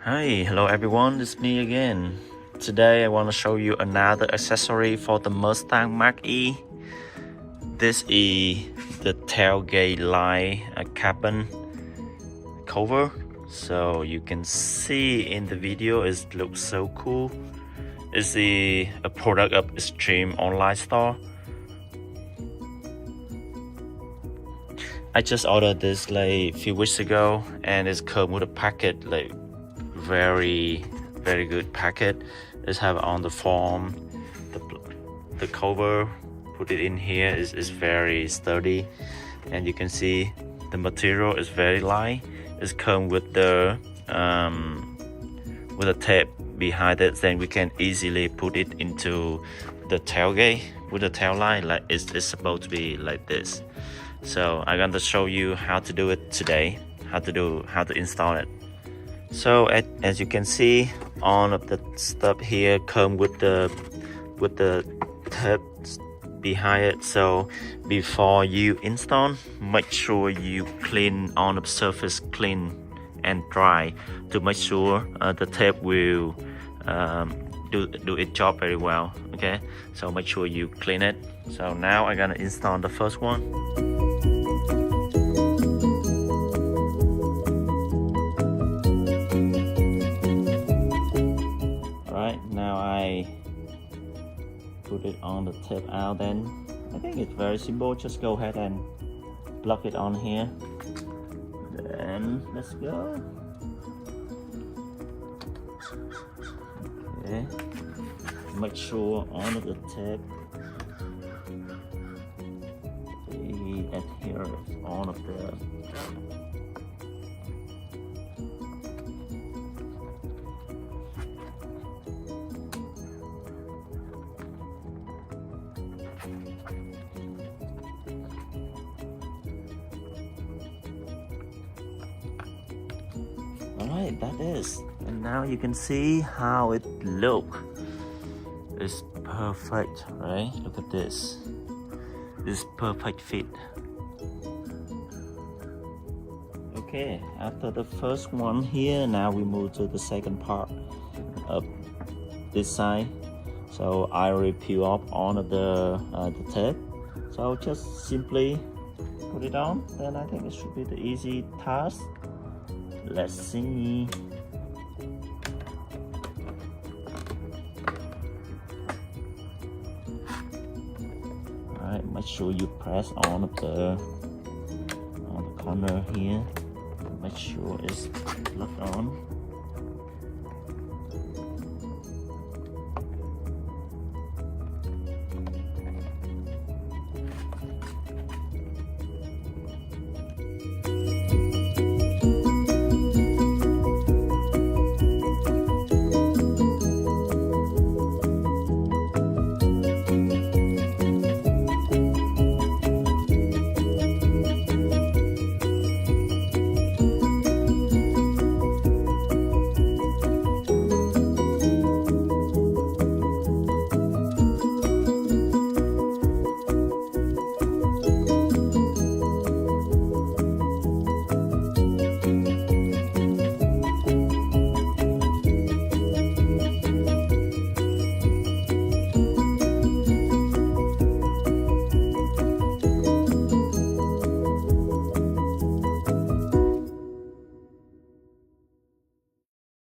Hi, hello everyone, it's me again. Today I want to show you another accessory for the Mustang Mach-E. This is the tailgate light cabin cover. So you can see in the video it looks so cool. It's a product of Extreme online store. I just ordered this like a few weeks ago and it's come with a packet, like very good packet. It's have on the form the cover, put it in here is very sturdy, and you can see the material is very light. It's come with the tape behind it, then we can easily put it into the tailgate with the tail light, like it's supposed to be like this. So I'm going to show you how to do it today, how to install it. So as you can see, all of the stuff here come with the tape behind it. So before you install, make sure you clean all the surface clean and dry to make sure the tape will do its job very well. Okay, so make sure you clean it. So now I'm gonna install the first one. Now I put it on the tape out, then I think it's very simple. Just go ahead and plug it on here, then let's go. Okay, make sure all of the tape adheres all of the Alright, that is. And now you can see how it looks. It's perfect, right? Look at this. It's perfect fit. Okay, after the first one here, now we move to the second part of this side. So I will peel off all of the tape. So just simply put it on, then I think it should be the easy task. Let's see. Alright, make sure you press on the corner here. Make sure it's plugged on.